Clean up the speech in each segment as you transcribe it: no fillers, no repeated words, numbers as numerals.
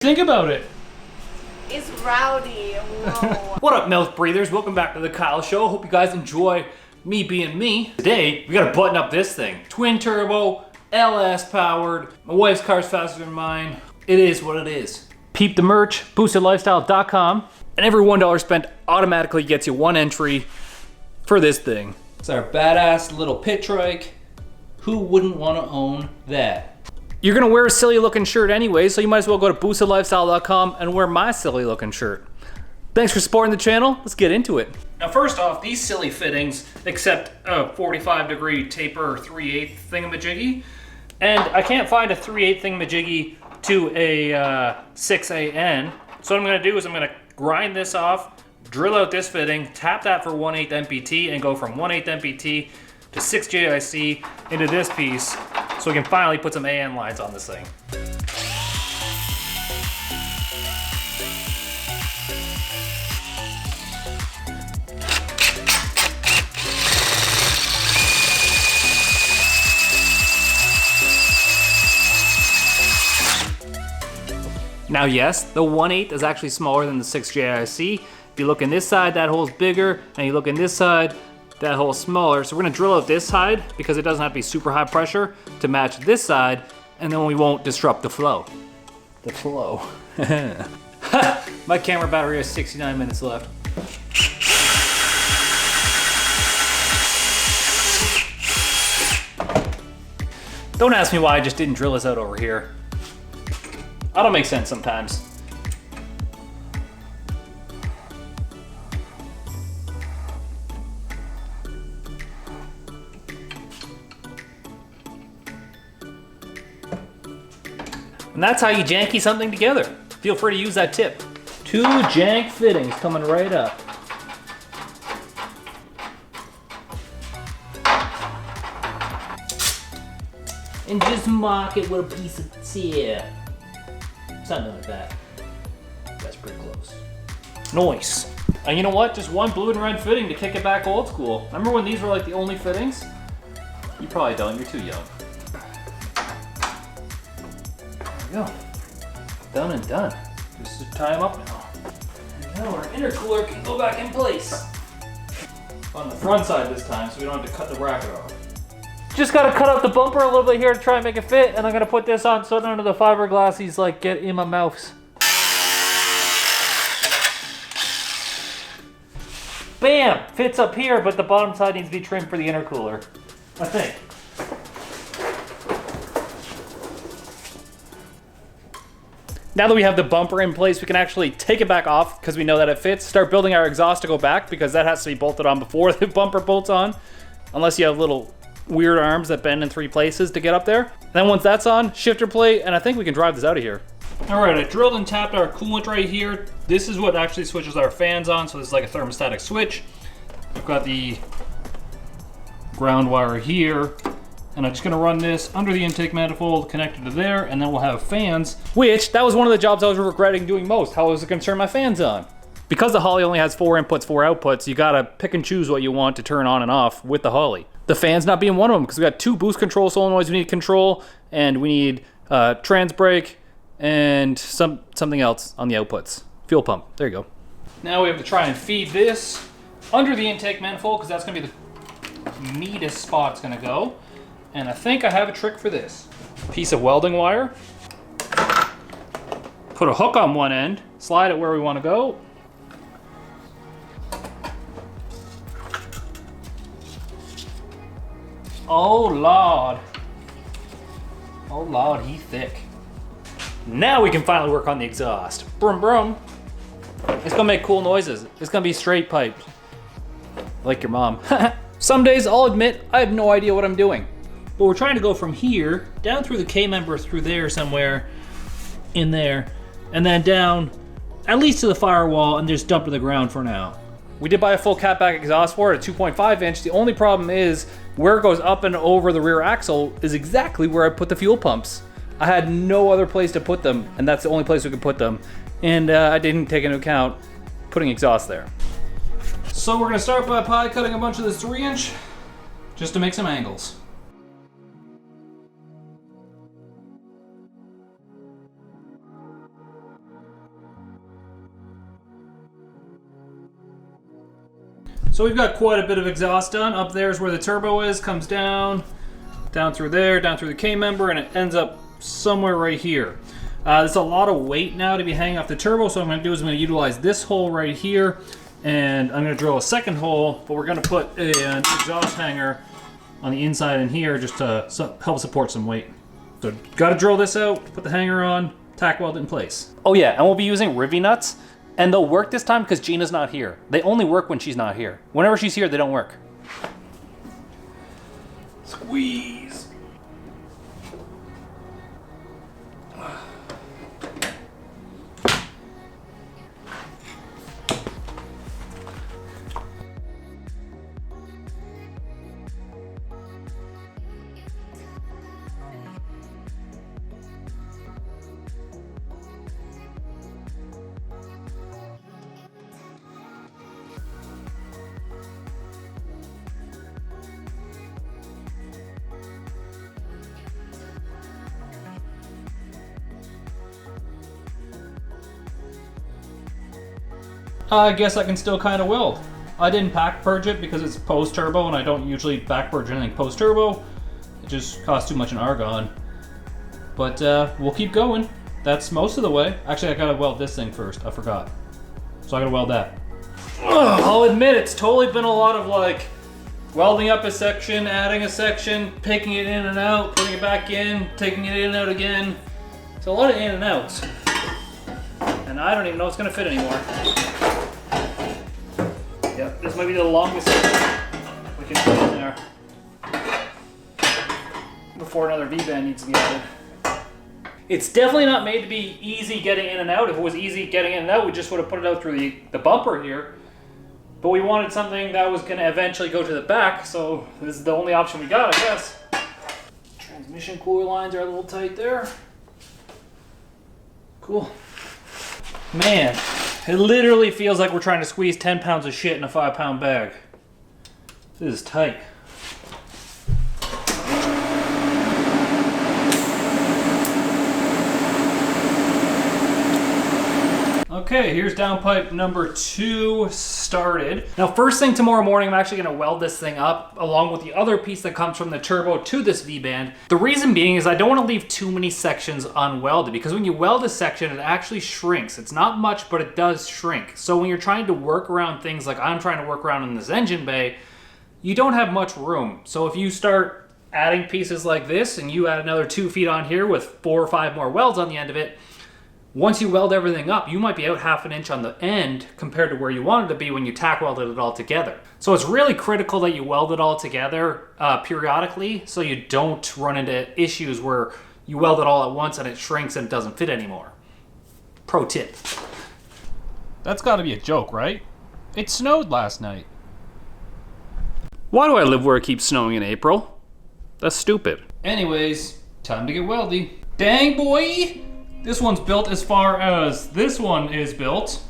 Think about it. It's rowdy. Whoa. What up, mouth breathers? Welcome back to the Kyle Show. Hope you guys enjoy me being me. Today, we gotta button up this thing. Twin turbo, LS powered. My wife's car's faster than mine. It is what it is. Peep the merch, boostedlifestyle.com. And every $1 spent automatically gets you one entry for this thing. It's our badass little pit trike. Who wouldn't wanna own that? You're gonna wear a silly looking shirt anyway, so you might as well go to boostedlifestyle.com and wear my silly looking shirt. Thanks for supporting the channel. Let's get into it. Now first off, these silly fittings accept a 45-degree taper 3/8 thingamajiggy. And I can't find a 3/8 thingamajiggy to a 6AN. So what I'm gonna do is I'm gonna grind this off, drill out this fitting, tap that for 1/8 MPT, and go from 1/8 MPT to 6 JIC into this piece so we can finally put some AN lines on this thing. Now yes, the 1/8 is actually smaller than the 6 JIC. If you look in this side, that hole's bigger, and you look in this side, that hole's smaller. So we're gonna drill out this side because it doesn't have to be super high pressure to match this side, and then we won't disrupt the flow. The flow. My camera battery has 69 minutes left. Don't ask me why I just didn't drill this out over here. I don't make sense sometimes. And that's how you janky something together. Feel free to use that tip. 2 jank fittings coming right up. And just mark it with a piece of tip. Something like that. That's pretty close. Nice. And you know what? Just one blue and red fitting to kick it back old school. Remember when these were like the only fittings? You probably don't, you're too young. There we go. Done and done. Just tie them up now. And now our intercooler can go back in place. On the front side this time, so we don't have to cut the bracket off. Just gotta cut out the bumper a little bit here to try and make it fit, and I'm gonna put this on so none of the fiberglassies like get in my mouth. Bam! Fits up here, but the bottom side needs to be trimmed for the intercooler. I think. Now that we have the bumper in place, we can actually take it back off because we know that it fits. Start building our exhaust to go back because that has to be bolted on before the bumper bolts on. Unless you have little weird arms that bend in 3 places to get up there. Then once that's on, shifter plate, and I think we can drive this out of here. All right, I drilled and tapped our coolant right here. This is what actually switches our fans on, so this is like a thermostatic switch. I've got the ground wire here, and I'm just gonna run this under the intake manifold, connected to there, and then we'll have fans, which, that was one of the jobs I was regretting doing most. How was it gonna turn my fans on? Because the Holley only has 4 inputs, 4 outputs, you gotta pick and choose what you want to turn on and off with the Holley. The fans not being one of them, because we got 2 boost control solenoids we need to control, and we need trans brake, and something else on the outputs. Fuel pump, there you go. Now we have to try and feed this under the intake manifold, because that's gonna be the neatest spot it's gonna go. And I think I have a trick for this. Piece of welding wire. Put a hook on one end, slide it where we wanna go. Oh Lord. Oh Lord, he thick. Now we can finally work on the exhaust. Brum brum. It's gonna make cool noises. It's gonna be straight piped. Like your mom. Some days, I'll admit, I have no idea what I'm doing. But we're trying to go from here, down through the K-member, through there somewhere, in there, and then down, at least to the firewall, and just dump to the ground for now. We did buy a full catback exhaust for it, a 2.5 inch. The only problem is, where it goes up and over the rear axle is exactly where I put the fuel pumps. I had no other place to put them, and that's the only place we could put them. And I didn't take into account putting exhaust there. So we're gonna start by pie cutting a bunch of this 3 inch, just to make some angles. So we've got quite a bit of exhaust done. Up there is where the turbo is, comes down through there, down through the K-member, and it ends up somewhere right here. There's a lot of weight now to be hanging off the turbo, so what I'm going to do is I'm going to utilize this hole right here, and I'm going to drill a second hole, but we're going to put an exhaust hanger on the inside in here just to help support some weight. So got to drill this out, put the hanger on, tack weld it in place. Oh yeah, and we'll be using Rivy nuts, and they'll work this time because Gina's not here. They only work when she's not here. Whenever she's here, they don't work. Squeeze. I guess I can still kind of weld. I didn't back purge it because it's post-turbo and I don't usually back purge anything post-turbo. It just costs too much in argon. But we'll keep going. That's most of the way. Actually, I gotta weld this thing first. I forgot. So I gotta weld that. Ugh, I'll admit it's totally been a lot of like welding up a section, adding a section, picking it in and out, putting it back in, taking it in and out again. It's a lot of in and outs. And I don't even know if it's gonna fit anymore. Yep, this might be the longest we can put in there before another V-band needs to be added. It's definitely not made to be easy getting in and out. If it was easy getting in and out, we just would have put it out through the bumper here. But we wanted something that was going to eventually go to the back, so this is the only option we got, I guess. Transmission cooler lines are a little tight there. Cool. Man, it literally feels like we're trying to squeeze 10 pounds of shit in a 5-pound bag. This is tight. Okay, here's downpipe number 2 started. Now, first thing tomorrow morning, I'm actually gonna weld this thing up along with the other piece that comes from the turbo to this V-band. The reason being is I don't wanna leave too many sections unwelded because when you weld a section, it actually shrinks. It's not much, but it does shrink. So when you're trying to work around things like I'm trying to work around in this engine bay, you don't have much room. So if you start adding pieces like this and you add another 2 feet on here with 4 or 5 more welds on the end of it, once you weld everything up, you might be out 1/2 inch on the end compared to where you wanted to be when you tack welded it all together. So it's really critical that you weld it all together periodically so you don't run into issues where you weld it all at once and it shrinks and it doesn't fit anymore. Pro tip. That's gotta be a joke, right? It snowed last night. Why do I live where it keeps snowing in April? That's stupid. Anyways, time to get weldy. Dang, boy! This one's built as far as this one is built.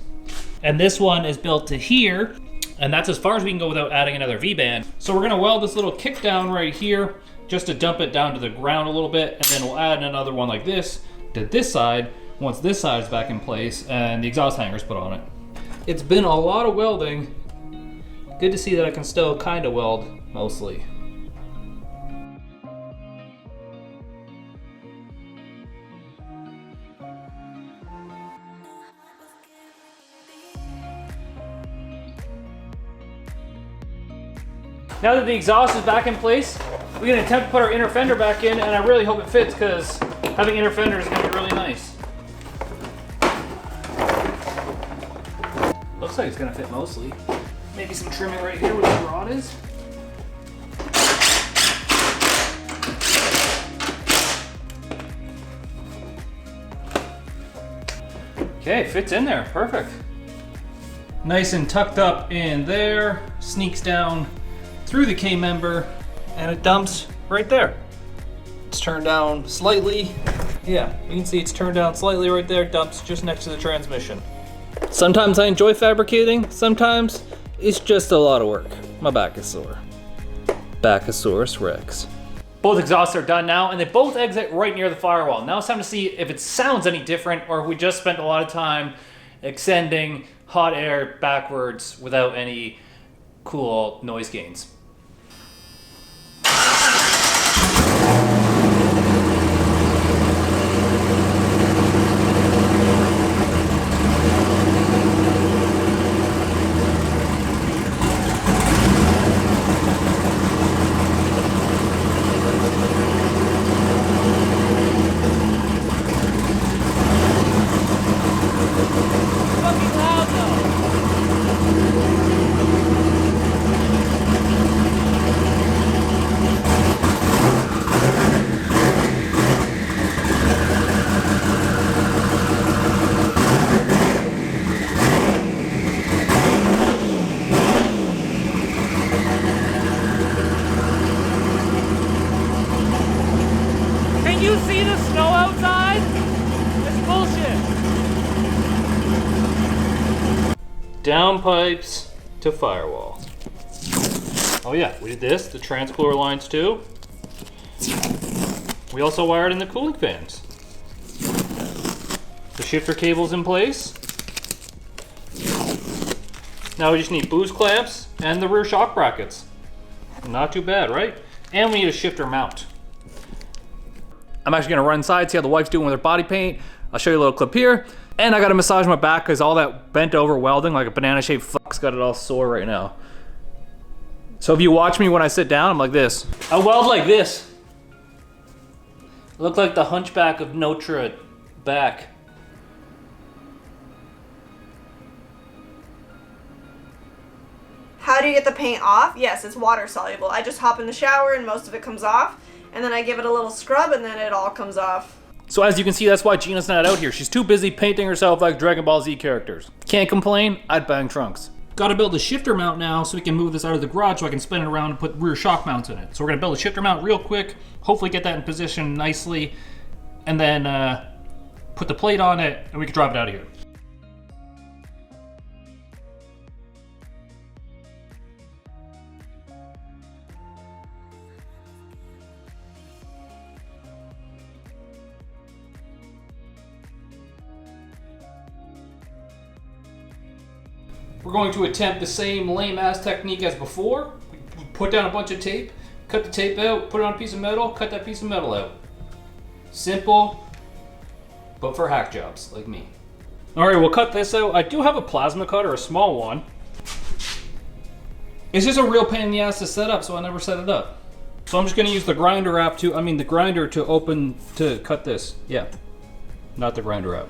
And this one is built to here. And that's as far as we can go without adding another V-band. So we're gonna weld this little kick down right here just to dump it down to the ground a little bit. And then we'll add another one like this to this side once this side's back in place and the exhaust hanger's put on it. It's been a lot of welding. Good to see that I can still kind of weld mostly. Now that the exhaust is back in place, we're gonna attempt to put our inner fender back in, and I really hope it fits because having inner fender is gonna be really nice. Looks like it's gonna fit mostly. Maybe some trimming right here where the rod is. Okay, fits in there, perfect. Nice and tucked up in there, sneaks down through the K-member, and it dumps right there. It's turned down slightly. Yeah, you can see it's turned down slightly right there, dumps just next to the transmission. Sometimes I enjoy fabricating, sometimes it's just a lot of work. My back is sore. Backosaurus Rex. Both exhausts are done now, and they both exit right near the firewall. Now it's time to see if it sounds any different, or if we just spent a lot of time extending hot air backwards without any cool noise gains. Can you see the snow outside? It's bullshit. Down pipes to firewall. Oh yeah, we did this, the transcooler lines too. We also wired in the cooling fans. The shifter cable's in place. Now we just need boost clamps and the rear shock brackets. Not too bad, right? And we need a shifter mount. I'm actually gonna run inside, see how the wife's doing with her body paint. I'll show you a little clip here. And I gotta massage my back because all that bent over welding like a banana shaped fuck's got it all sore right now. So if you watch me when I sit down, I'm like this. I weld like this. I look like the hunchback of Notre back. How do you get the paint off? Yes, it's water soluble. I just hop in the shower and most of it comes off. And then I give it a little scrub and then it all comes off. So as you can see, that's why Gina's not out here. She's too busy painting herself like Dragon Ball Z characters. Can't complain, I'd bang trunks. Gotta build a shifter mount now so we can move this out of the garage so I can spin it around and put rear shock mounts in it. So we're gonna build a shifter mount real quick, hopefully get that in position nicely, and then put the plate on it and we can drive it out of here. We're going to attempt the same lame-ass technique as before. We put down a bunch of tape, cut the tape out, put it on a piece of metal, cut that piece of metal out. Simple, but for hack jobs like me. All right, we'll cut this out. I do have a plasma cutter, a small one. It's just a real pain in the ass to set up, so I never set it up. So I'm just gonna use the grinder app to cut this. Yeah, not the grinder app.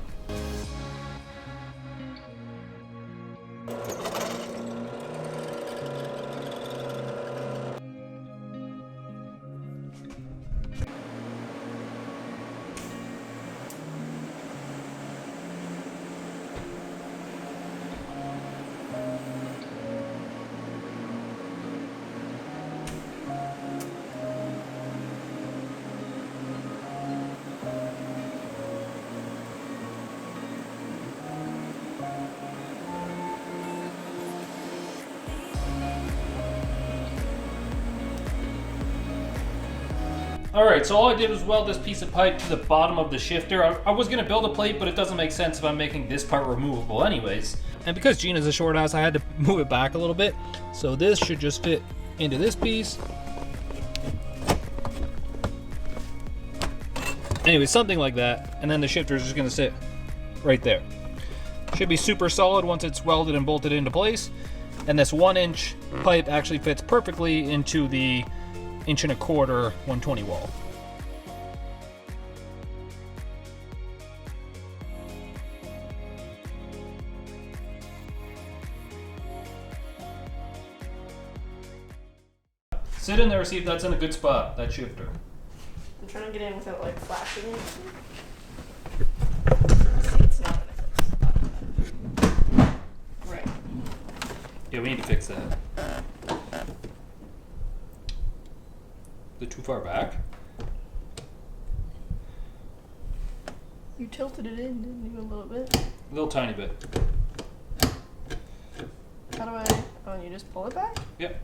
Alright, so all I did was weld this piece of pipe to the bottom of the shifter. I was going to build a plate, but it doesn't make sense if I'm making this part removable anyways. And because Gina's a short ass, I had to move it back a little bit. So this should just fit into this piece. Anyway, something like that. And then the shifter is just going to sit right there. Should be super solid once it's welded and bolted into place. And this 1-inch pipe actually fits perfectly into the 1.25 inch 120 wall. Sit in there, see if that's in a good spot, that shifter. I'm trying to get in without like flashing it. See, it's not in a good spot. Right. Yeah, we need to fix that. Is it too far back? You tilted it in, didn't you, a little bit? A little tiny bit. How do I... Oh, and you just pull it back? Yep.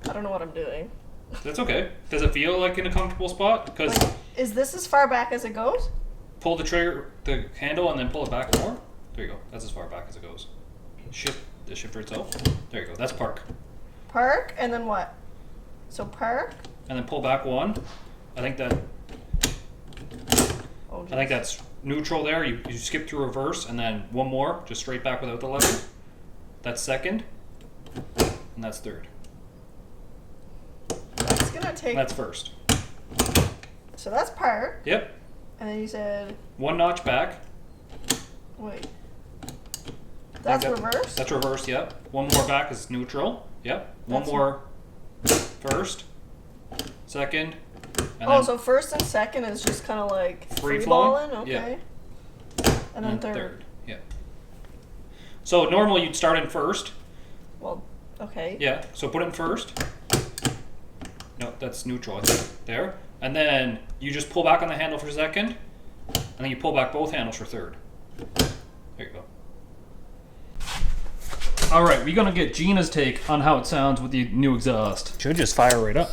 I don't know what I'm doing. That's okay. Does it feel like in a comfortable spot? Because like, is this as far back as it goes? pull the trigger, the handle, and then pull it back more. There you go. That's as far back as it goes. Shift the shifter itself. There you go. That's park. Park, and then what? So park. And then pull back one. I think that. Oh, I think that's neutral there. You skip to reverse, and then one more, just straight back without the lever. That's second, and that's third. That's gonna take. And that's first. So that's park. Yep. And then you said. One notch back. Wait. That's reverse? That's reverse, yep. One more back is neutral. Yep. One more first, second, and then so first and second is just kind of like free balling? flowing. Okay. Yeah. And then third. Yeah. So normally you'd start in first. Well, okay. Yeah. So put it in first. No, that's neutral. It's there. And then you just pull back on the handle for second, and then you pull back both handles for third. There you go. All right, we're gonna get Gina's take on how it sounds with the new exhaust. Should just fire right up.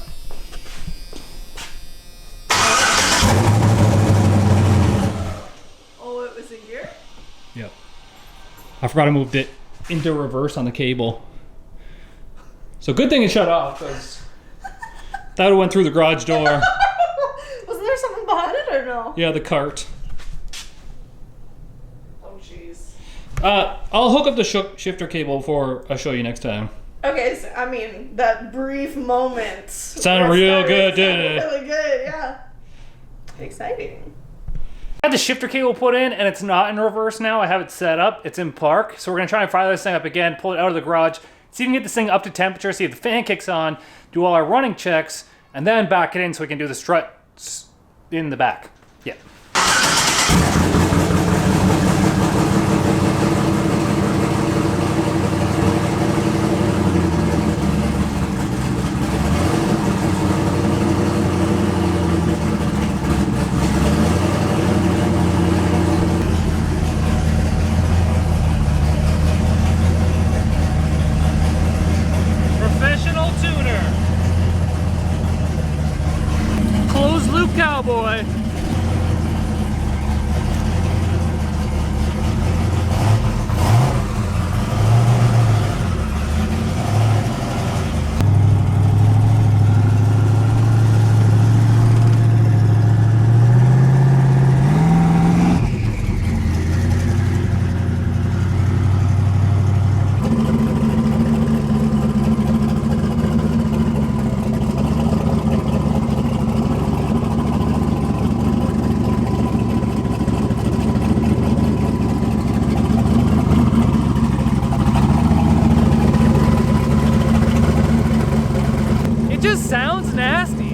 Oh, it was a gear? Yep. I forgot I moved it into reverse on the cable. So good thing it shut off, because that would've went through the garage door. Wasn't there something behind it or no? Yeah, the cart. Oh, jeez. I'll hook up the shifter cable before I show you next time. Okay, so, I mean, that brief moment. Sounded real good, didn't it? Really good, yeah. Exciting. I had the shifter cable put in, and it's not in reverse now. I have it set up. It's in park. So we're going to try and fire this thing up again, pull it out of the garage, see if we can get this thing up to temperature, see if the fan kicks on, do all our running checks, and then back it in so we can do the struts in the back. Yeah. Professional tuner. Closed loop cowboy. It just sounds nasty.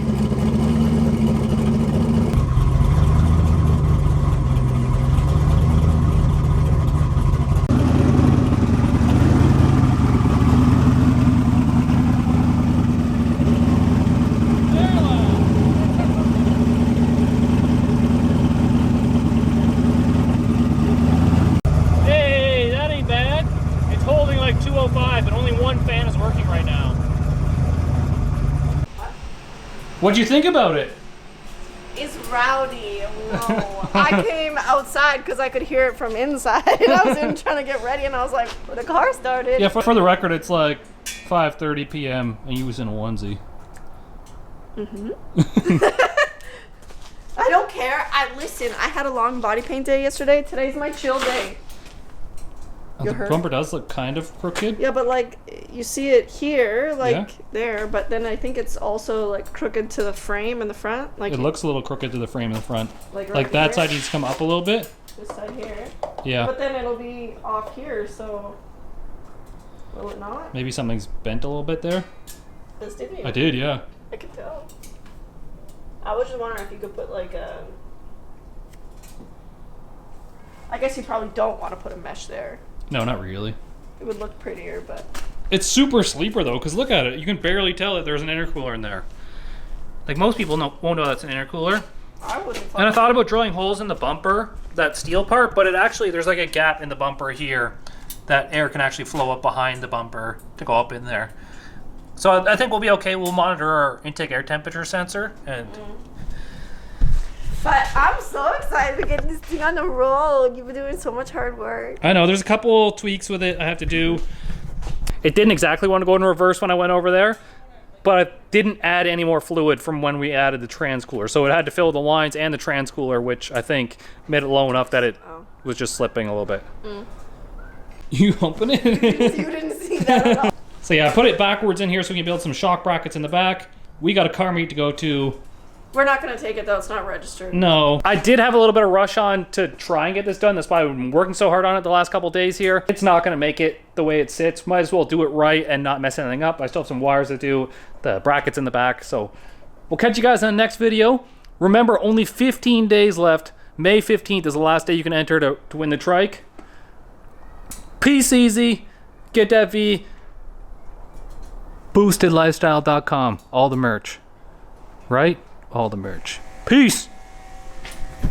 Hey, that ain't bad. It's holding like 205, but only one fan is working right now. What'd you think about it? It's rowdy. Whoa. I came outside because I could hear it from inside. I was in trying to get ready and I was like, well, the car started. Yeah, for the record, it's like 5:30 p.m. and you was in a onesie. I don't care. Listen, I had a long body paint day yesterday. Today's my chill day. The bumper does look kind of crooked. Yeah, but like you see it here, like Yeah. there, but then I think it's also like crooked to the frame in the front. Like It looks a little crooked to the frame in the front. like, Like that here, side needs to come up a little bit. this side here. Yeah. But then it'll be off here, so will it not? Maybe something's bent a little bit there. This did you? I did, yeah. I could tell. I was just wondering if you could put like a. I guess you probably don't want to put a mesh there. No, not really. It would look prettier, but. It's super sleeper though, because look at it. You can barely tell that there's an intercooler in there. Like most people won't know that's an intercooler. I wouldn't. And I thought about drilling holes in the bumper, that steel part, but it actually, there's like a gap in the bumper here that air can actually flow up behind the bumper to go up in there. So I think we'll be okay. We'll monitor our intake air temperature sensor and But I'm so so excited to get this thing on the road. You've been doing so much hard work. I know, there's a couple tweaks with it I have to do. It didn't exactly want to go in reverse when I went over there, but I didn't add any more fluid from when we added the transcooler. So it had to fill the lines and the transcooler, which I think made it low enough that it was just slipping a little bit. You humping it? You didn't see that at all. So yeah, I put it backwards in here so we can build some shock brackets in the back. We got a car meet to go to. We're not going to take it though, it's not registered. No. I did have a little bit of rush on to try and get this done. That's why I've been working so hard on it the last couple days here. It's not going to make it the way it sits. Might as well do it right and not mess anything up. I still have some wires to do, the brackets in the back. So we'll catch you guys in the next video. Remember, only 15 days left. May 15th is the last day you can enter to win the trike. Peace easy. Get that V. BoostedLifestyle.com. All the merch. Right? All the merch. Peace!